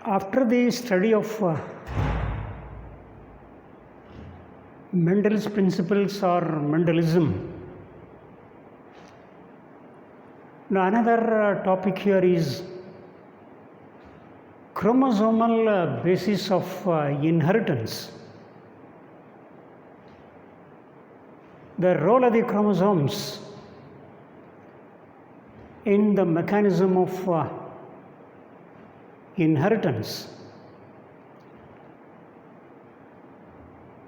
After the study of Mendel's principles or Mendelism, now another topic here is chromosomal basis of inheritance. The role of the chromosomes in the mechanism of inheritance.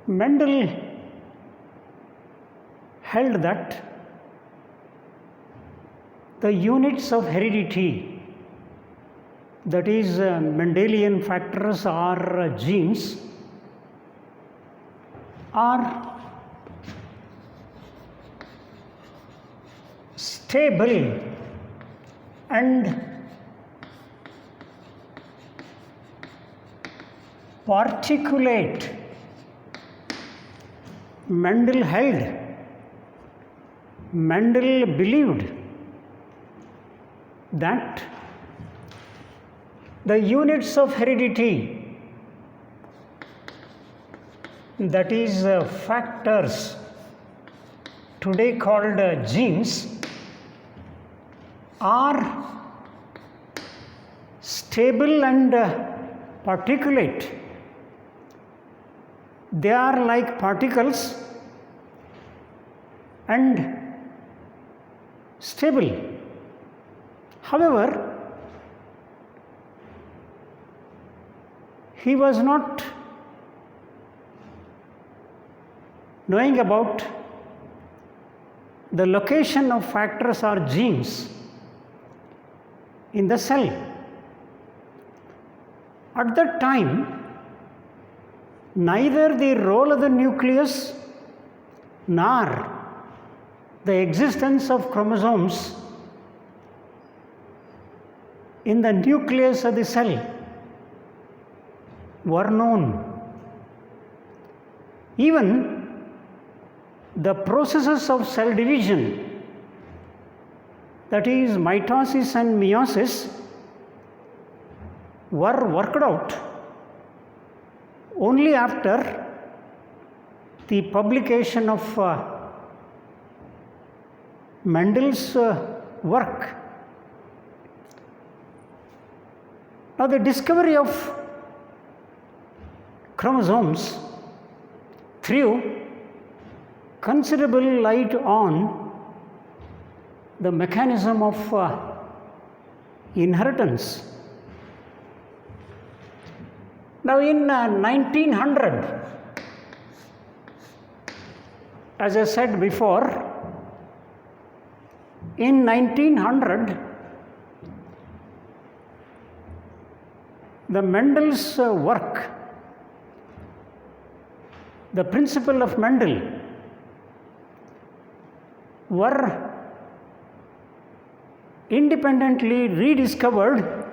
Mendel held that the units of heredity, that is Mendelian factors or genes, are stable and particulate. Mendel believed that the units of heredity, that is factors today called genes, are stable and particulate. They are like particles and stable. However, he was not knowing about the location of factors or genes in the cell. At that time, neither the role of the nucleus nor the existence of chromosomes in the nucleus of the cell were known. Even the processes of cell division, that is mitosis and meiosis, were worked out only after the publication of Mendel's work. Now, the discovery of chromosomes threw considerable light on the mechanism of inheritance. Now, in 1900, as I said before, in 1900, the Mendel's work, the principle of Mendel, were independently rediscovered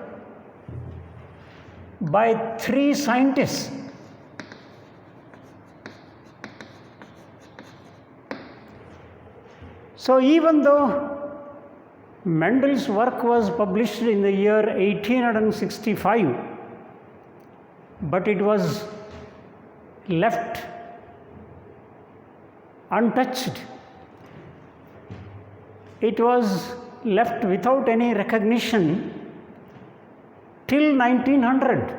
by three scientists. So, even though Mendel's work was published in the year 1865, but it was left untouched. It was left without any recognition till 1900.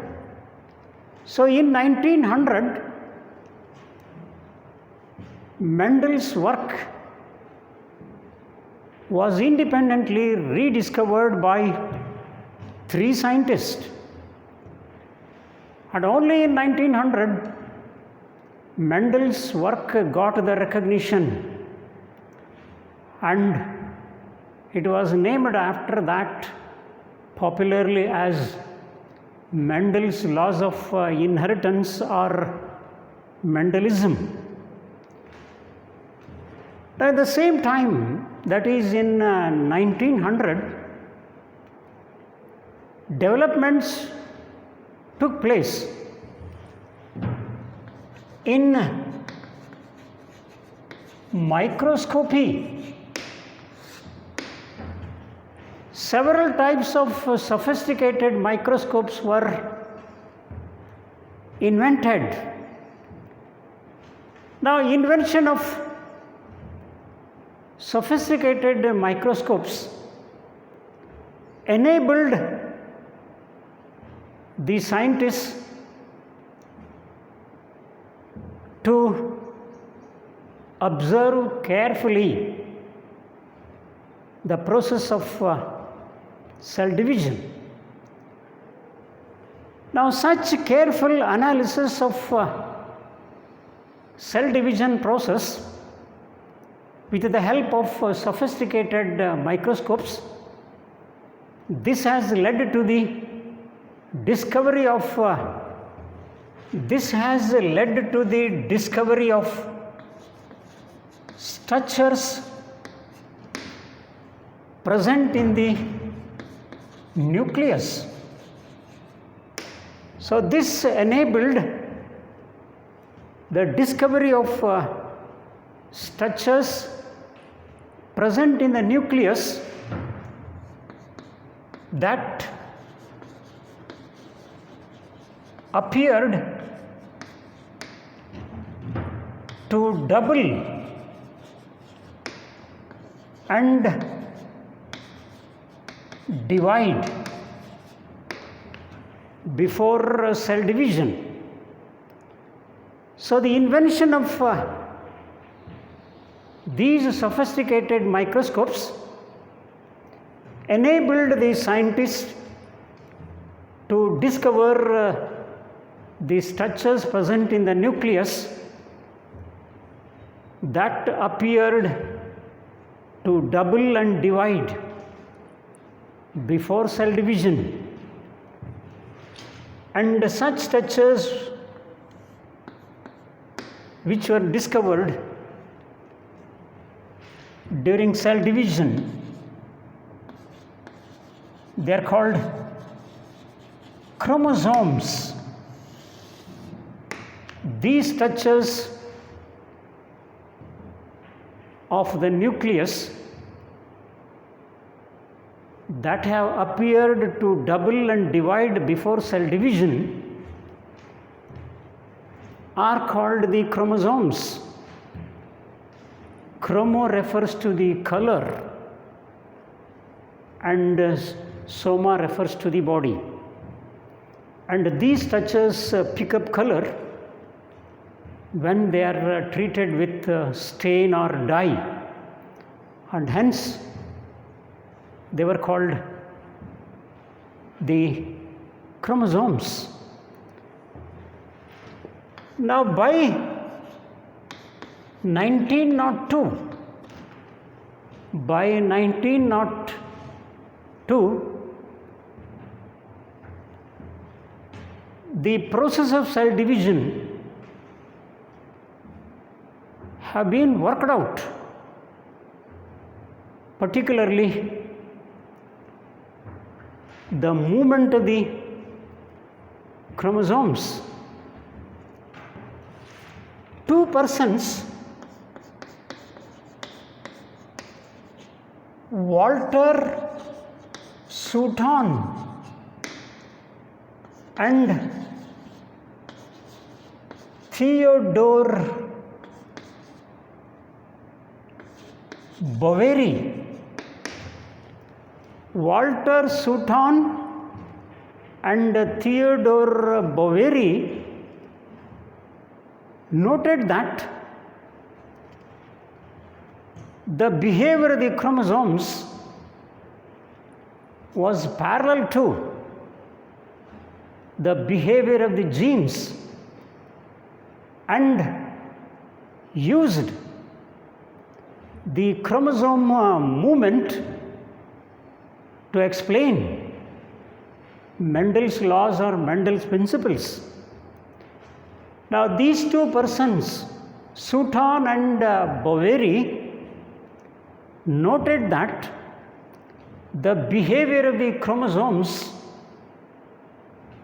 So, in 1900, Mendel's work was independently rediscovered by three scientists. And only in 1900, Mendel's work got the recognition, and it was named after that popularly as Mendel's laws of inheritance or Mendelism. At the same time, that is in 1900, developments took place in microscopy. Several types of sophisticated microscopes were invented. Now, invention of sophisticated microscopes enabled the scientists to observe carefully the process of cell division. Now, such careful analysis of cell division process with the help of sophisticated microscopes, this has led to the discovery of structures present in the nucleus. So, this enabled the discovery of structures present in the nucleus that appeared to double and divide before cell division. So, the invention of these sophisticated microscopes enabled the scientists to discover the structures present in the nucleus that appeared to double and divide before cell division, and such structures which were discovered during cell division, they are called chromosomes. These structures of the nucleus that have appeared to double and divide before cell division are called the chromosomes. Chromo refers to the color and soma refers to the body. And these structures pick up color when they are treated with stain or dye, and hence they were called the chromosomes. Now, by 1902, the process of cell division have been worked out, particularly the movement of the chromosomes. Two persons, Walter Sutton and Theodore Boveri. Walter Sutton and Theodore Boveri noted that the behavior of the chromosomes was parallel to the behavior of the genes, and used the chromosome movement to explain Mendel's laws or Mendel's principles. Now, these two persons, Sutton and Boveri, noted that the behavior of the chromosomes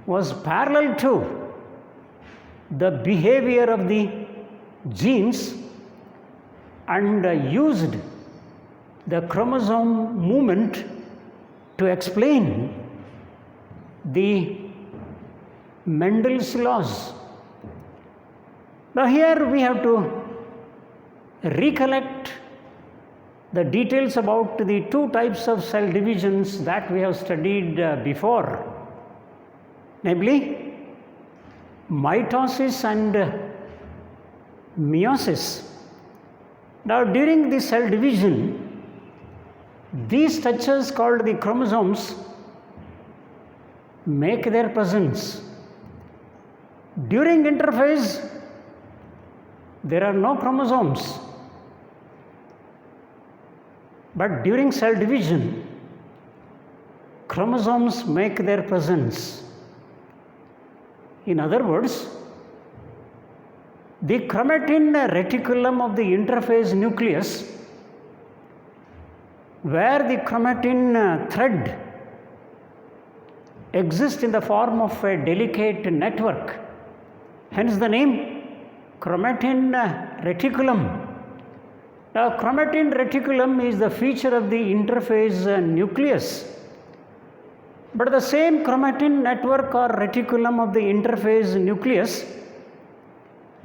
was parallel to the behavior of the genes, and used the chromosome movement to explain the Mendel's laws. Now here we have to recollect the details about the two types of cell divisions that we have studied before, namely mitosis and meiosis. Now during the cell division, these structures called the chromosomes make their presence. During interphase, there are no chromosomes. But during cell division, chromosomes make their presence. In other words, the chromatin reticulum of the interphase nucleus, where the chromatin thread exists in the form of a delicate network, hence the name chromatin reticulum. Now, chromatin reticulum is the feature of the interphase nucleus, but the same chromatin network or reticulum of the interphase nucleus,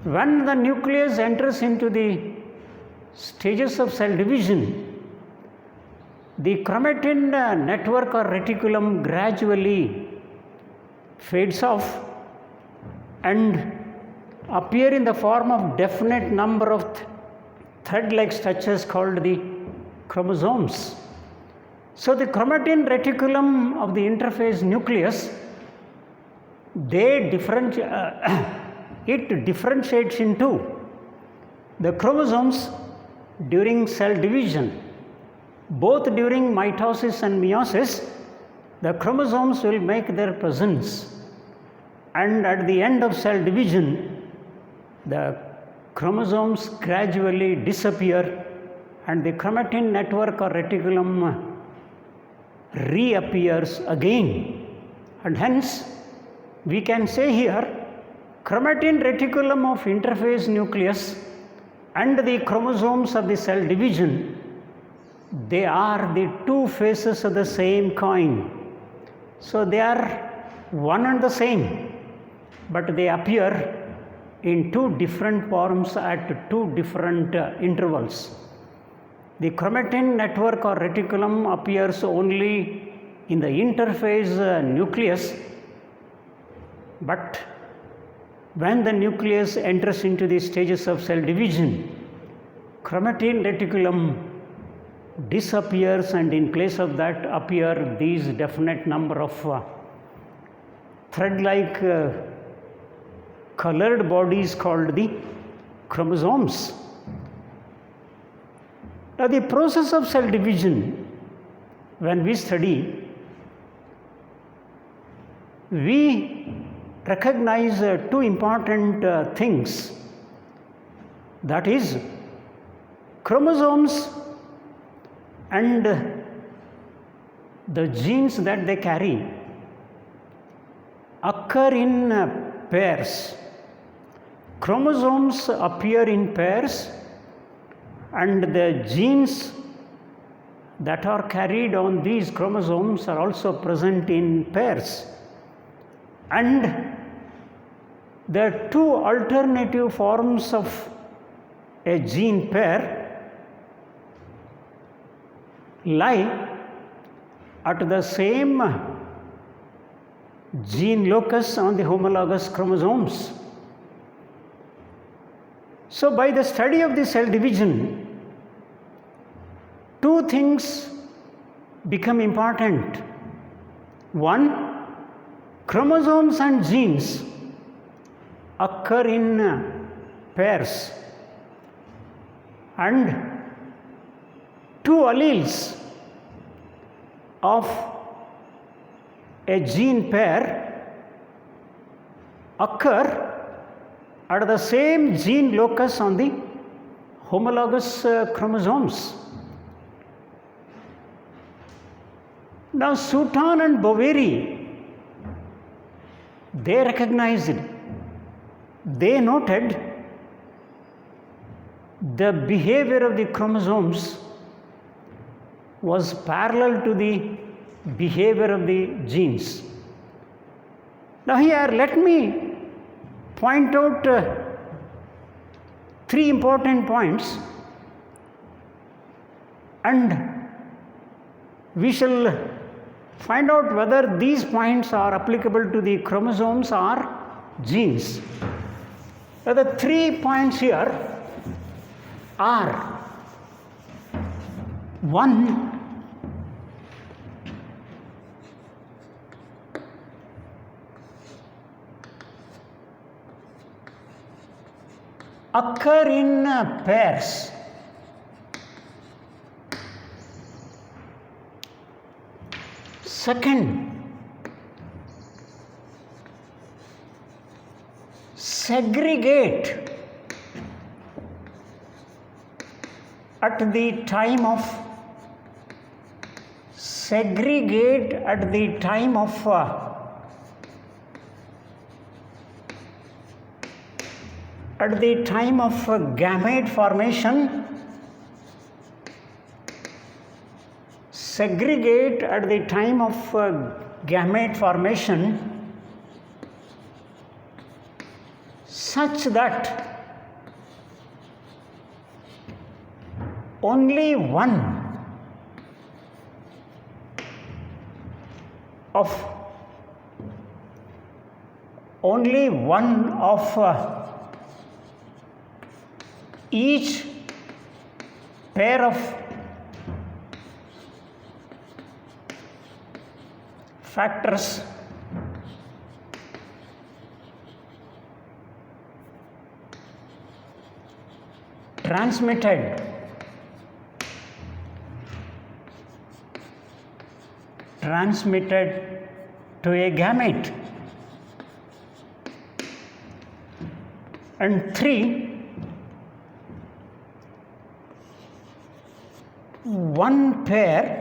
when the nucleus enters into the stages of cell division, the chromatin network or reticulum gradually fades off and appear in the form of definite number of thread-like structures called the chromosomes. So the chromatin reticulum of the interphase nucleus, it differentiates into the chromosomes during cell division. Both during mitosis and meiosis, the chromosomes will make their presence, and at the end of cell division, the chromosomes gradually disappear and the chromatin network or reticulum reappears again. And hence, we can say here, chromatin reticulum of interphase nucleus and the chromosomes of the cell division, they are the two faces of the same coin. So they are one and the same, but they appear in two different forms at two different intervals. The chromatin network or reticulum appears only in the interphase nucleus, but when the nucleus enters into the stages of cell division, chromatin reticulum disappears, and in place of that appear these definite number of thread-like colored bodies called the chromosomes. Now the process of cell division, when we study, we recognize two important things, that is, chromosomes and the genes that they carry occur in pairs. Chromosomes appear in pairs, and the genes that are carried on these chromosomes are also present in pairs. And there are two alternative forms of a gene pair lie at the same gene locus on the homologous chromosomes. So by the study of the cell division, two things become important. One, chromosomes and genes occur in pairs, and two alleles of a gene pair occur at the same gene locus on the homologous chromosomes. Now Souton and Boveri, they recognized, they noted the behavior of the chromosomes was parallel to the behavior of the genes. Now here let me point out three important points, and we shall find out whether these points are applicable to the chromosomes or genes. Now, the 3 points here are: 1, occur in pairs. Second, segregate at the time of gamete formation. Segregate at the time of gamete formation such that only one of each pair of factors transmitted to a gamete. And 3, one pair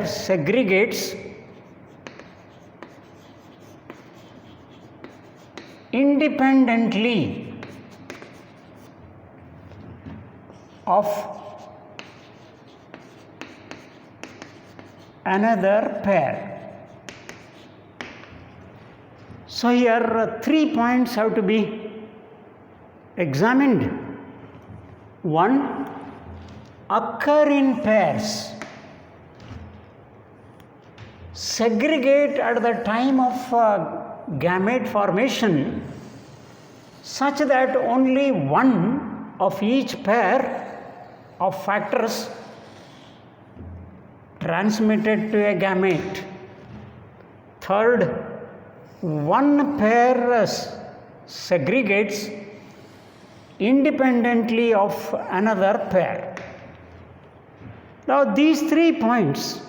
segregates independently of another pair. So here 3 points have to be examined. 1, occur in pairs, segregate at the time of gamete formation such that only one of each pair of factors transmitted to a gamete. Third, one pair segregates independently of another pair. Now, these 3 points,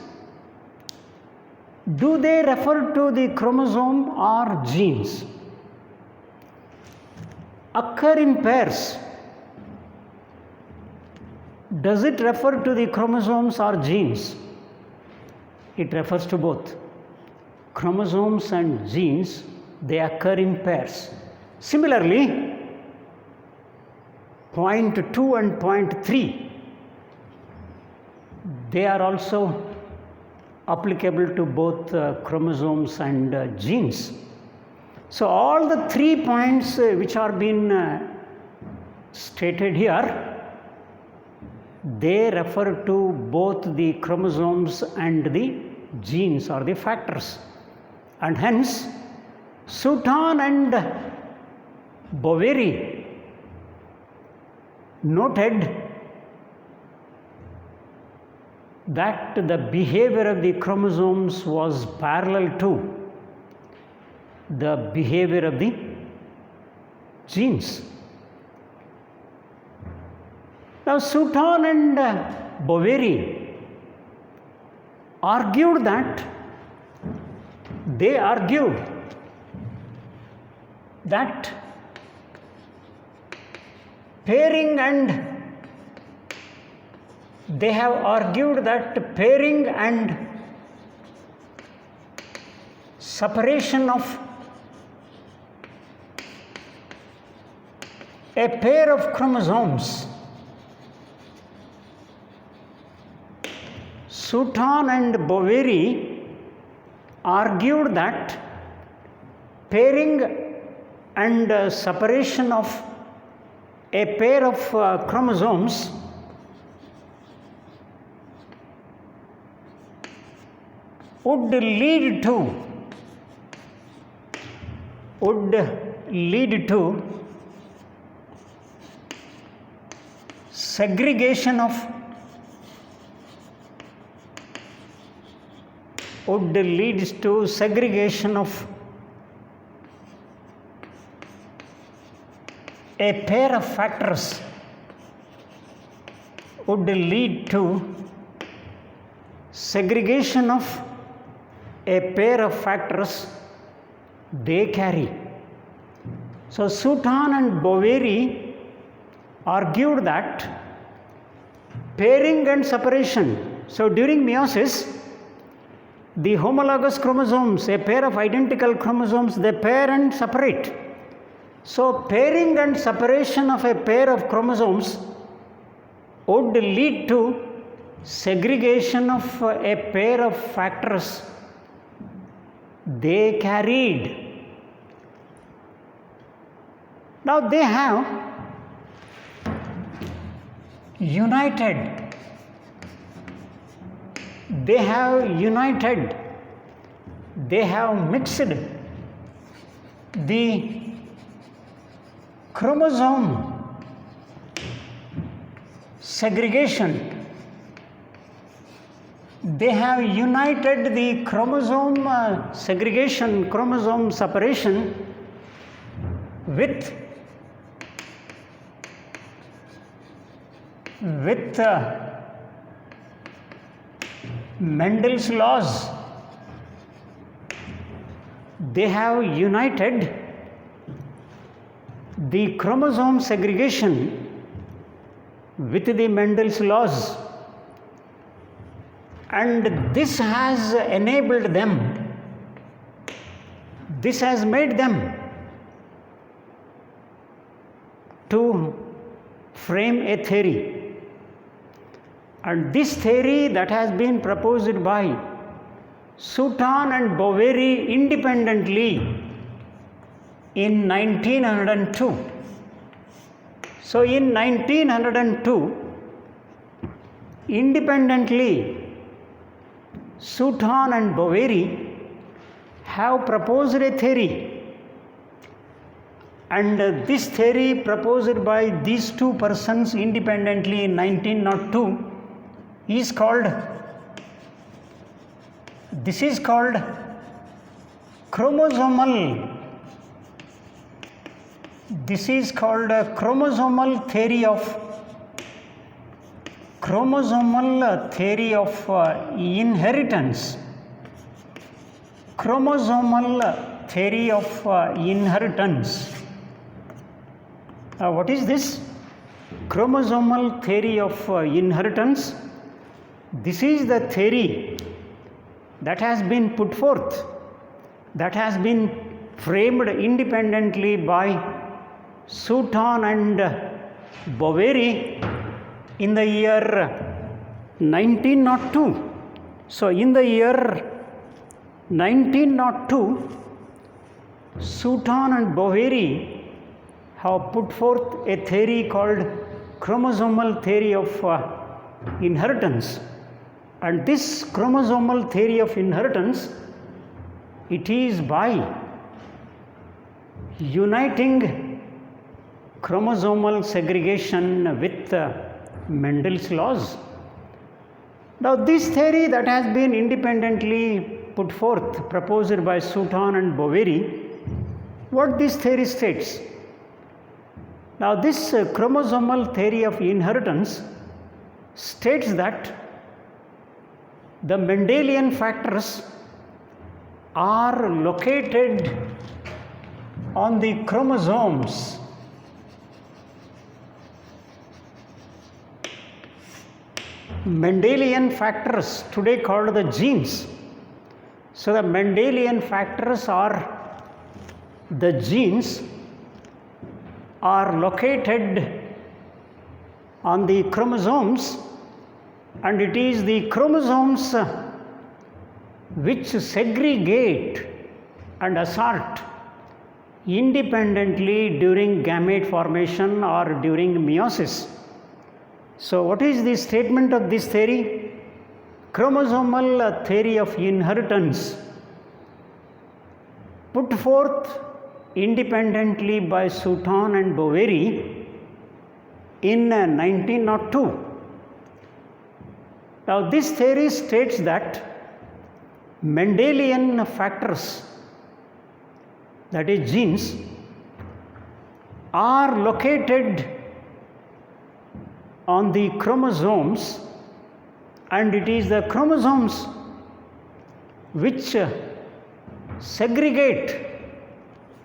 do they refer to the chromosome or genes? Occur in pairs, does it refer to the chromosomes or genes? It refers to both. Chromosomes and genes, they occur in pairs. Similarly, point 2 and point 3, they are also applicable to both chromosomes and genes. So all the 3 points which are being stated here, they refer to both the chromosomes and the genes or the factors. And hence, Souton and Boveri noted that the behavior of the chromosomes was parallel to the behavior of the genes. Now, Souton and Boveri argued that pairing and separation of a pair of chromosomes. Souton and Boveri argued that pairing and separation of a pair of chromosomes would lead to segregation of a pair of factors, would lead to segregation of a pair of factors they carry. So Souton and Boveri argued that pairing and separation, so during meiosis, the homologous chromosomes, a pair of identical chromosomes, they pair and separate. So pairing and separation of a pair of chromosomes would lead to segregation of a pair of factors they carried. Now they have united, they have mixed the chromosome segregation. They have united the chromosome segregation, chromosome separation with Mendel's laws. They have united the chromosome segregation with the Mendel's laws, and this has enabled them, this has made them to frame a theory. And this theory that has been proposed by Souton and Boveri independently in 1902. So in 1902, independently, Souton and Boveri have proposed a theory, and this theory proposed by these two persons independently in 1902 is called, this is called chromosomal, this is called a chromosomal theory of inheritance. Chromosomal theory of inheritance. What is this? Chromosomal theory of inheritance. This is the theory that has been put forth, that has been framed independently by Souton and Boveri in the year 1902. So in the year 1902, Souton and Boveri have put forth a theory called chromosomal theory of inheritance. And this chromosomal theory of inheritance, it is by uniting chromosomal segregation with Mendel's laws. Now this theory that has been independently put forth, proposed by Souton and Boveri, what this theory states? Now this chromosomal theory of inheritance states that the Mendelian factors are located on the chromosomes. Mendelian factors, today called the genes. So the Mendelian factors are the genes are located on the chromosomes, and it is the chromosomes which segregate and assort independently during gamete formation or during meiosis. So, what is the statement of this theory? Chromosomal theory of inheritance, put forth independently by Souton and Boveri in 1902. Now, this theory states that Mendelian factors, that is genes, are located on the chromosomes, and it is the chromosomes which segregate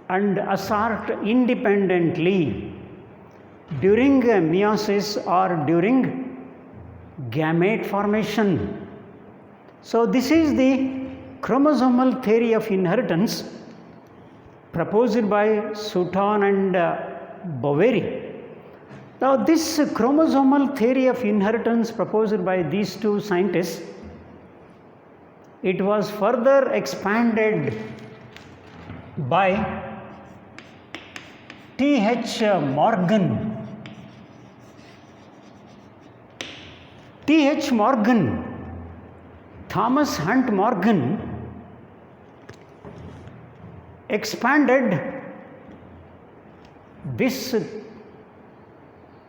and assort independently during meiosis or during gamete formation. So, this is the chromosomal theory of inheritance proposed by Souton and Boveri. Now, this chromosomal theory of inheritance proposed by these two scientists, it was further expanded by T.H. Morgan. T.H. Morgan, Thomas Hunt Morgan, expanded this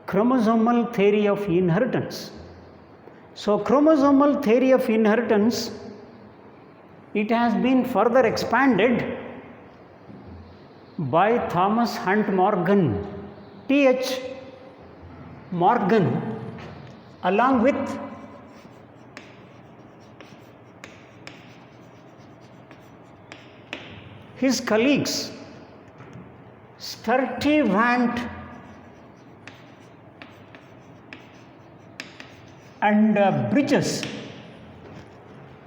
chromosomal theory of inheritance. So, chromosomal theory of inheritance, it has been further expanded by Thomas Hunt Morgan, T.H. Morgan, along with his colleagues Sturtevant and Bridges.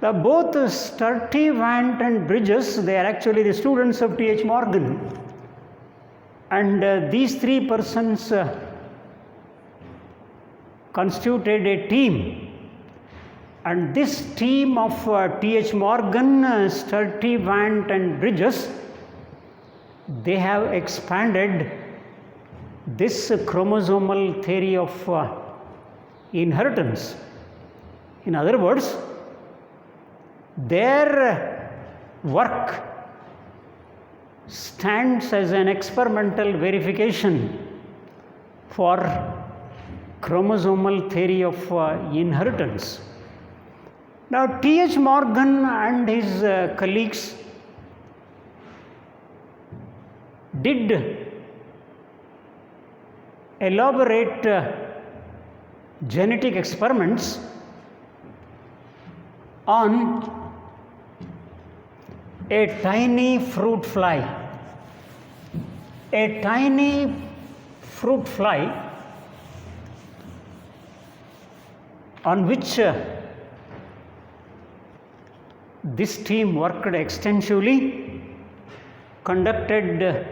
Both Sturtevant and Bridges, they are actually the students of T.H. Morgan, and these three persons constituted a team, and this team of T.H. Morgan, Sturtevant and Bridges, they have expanded this chromosomal theory of inheritance. In other words, their work stands as an experimental verification for chromosomal theory of inheritance. Now, T.H. Morgan and his colleagues did elaborate genetic experiments on a tiny fruit fly. A tiny fruit fly on which this team worked extensively, conducted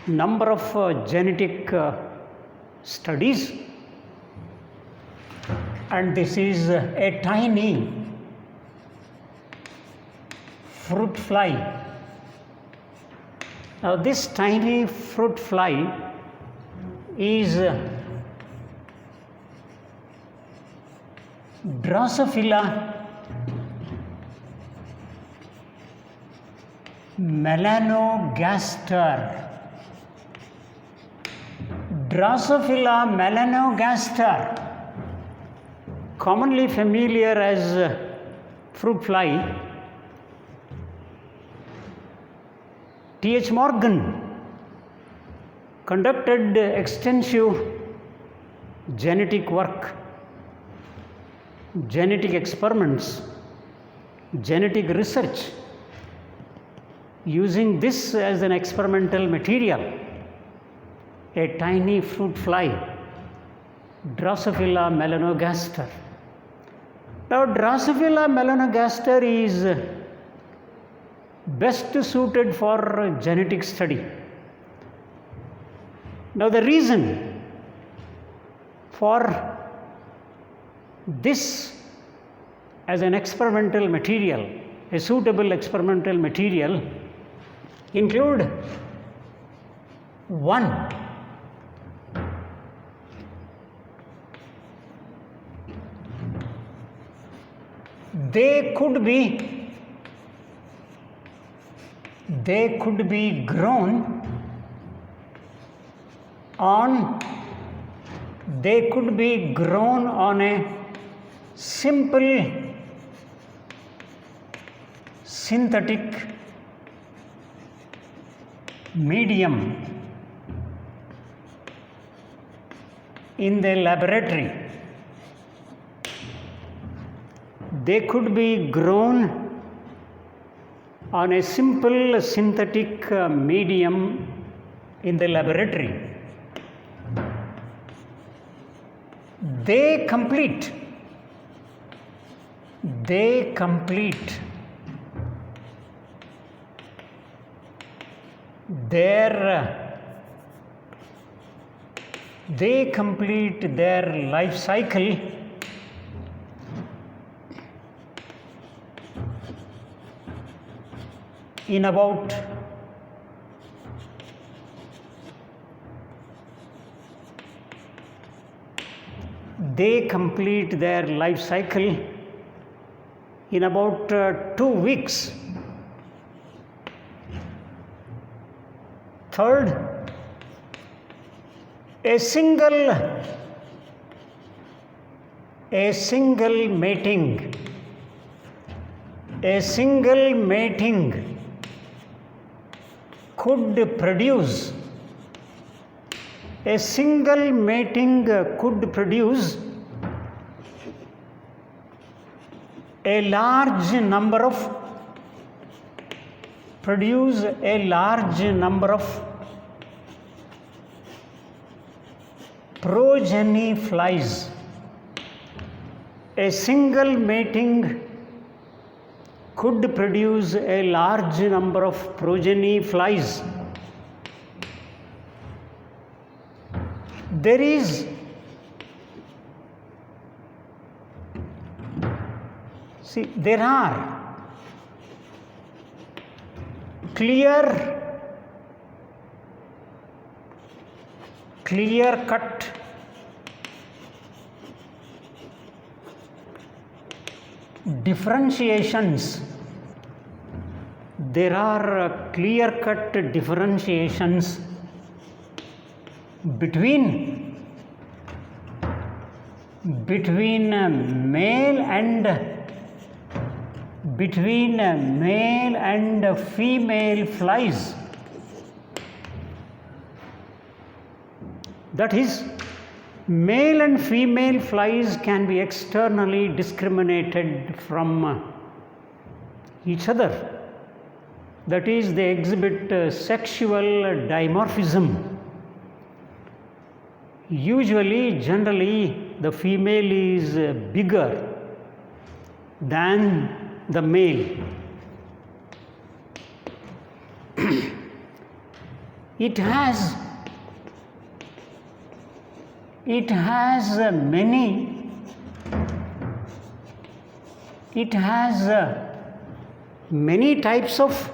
number of genetic studies, and this is a tiny fruit fly. Now, this tiny fruit fly is Drosophila melanogaster. Drosophila melanogaster, commonly familiar as fruit fly. T.H. Morgan conducted extensive genetic work, genetic experiments, genetic research, using this as an experimental material, a tiny fruit fly, Drosophila melanogaster. Now, Drosophila melanogaster is best suited for genetic study. Now, the reason for this as an experimental material, a suitable experimental material, include: one, they could be grown on a simple synthetic medium in the laboratory. They could be grown on a simple synthetic medium in the laboratory. They complete their life cycle in about 2 weeks. Third, a single mating could produce a large number of progeny flies. A single mating could produce a large number of progeny flies. There are clear-cut differentiations. There are clear-cut differentiations between male and female flies. That is, male and female flies can be externally discriminated from each other. That is, they exhibit sexual dimorphism. Generally, the female is bigger than the male. It has many types of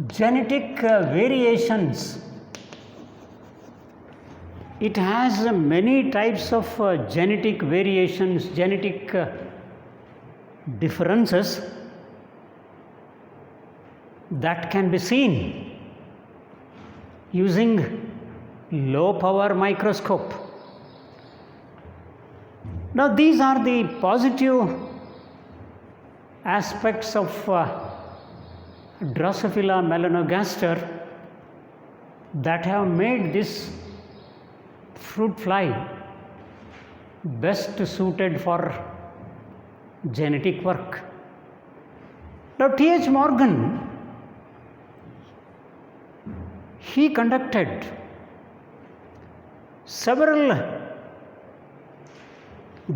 genetic variations. It has many types of genetic variations, genetic differences that can be seen using low power microscope. Now, these are the positive aspects of Drosophila melanogaster that have made this fruit fly best suited for genetic work. Now, T.H. Morgan, he conducted several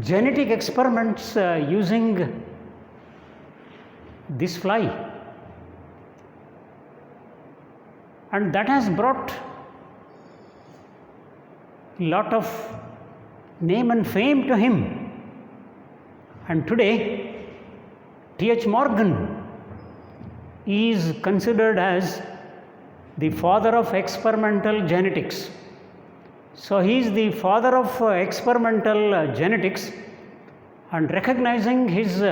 genetic experiments using this fly. And that has brought a lot of name and fame to him. And today, T.H. Morgan is considered as the father of experimental genetics. So he is the father of experimental genetics, and recognizing his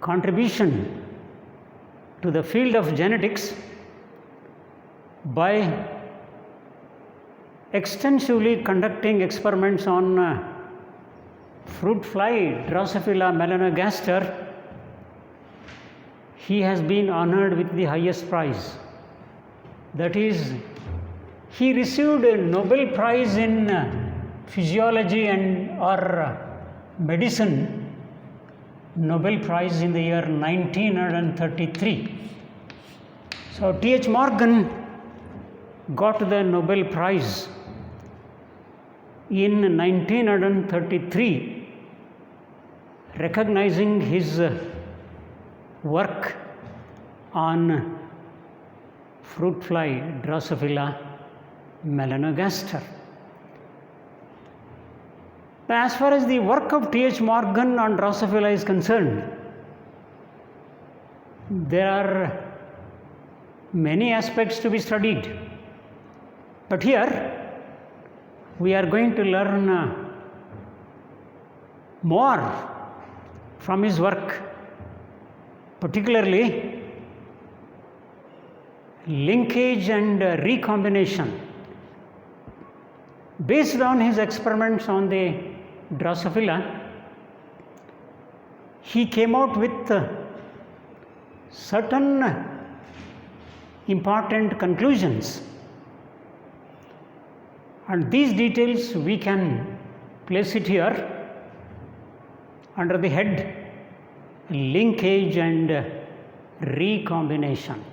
contribution to the field of genetics by extensively conducting experiments on fruit fly Drosophila melanogaster, he has been honored with the highest prize. That is, he received a Nobel Prize in physiology and or medicine, Nobel Prize in the year 1933. So T.H. Morgan got the Nobel Prize in 1933, recognizing his work on fruit fly Drosophila melanogaster. As far as the work of T.H. Morgan on Drosophila is concerned, there are many aspects to be studied. But here we are going to learn more from his work, particularly linkage and recombination. Based on his experiments on the Drosophila, he came out with certain important conclusions, and these details we can place it here under the head linkage and recombination.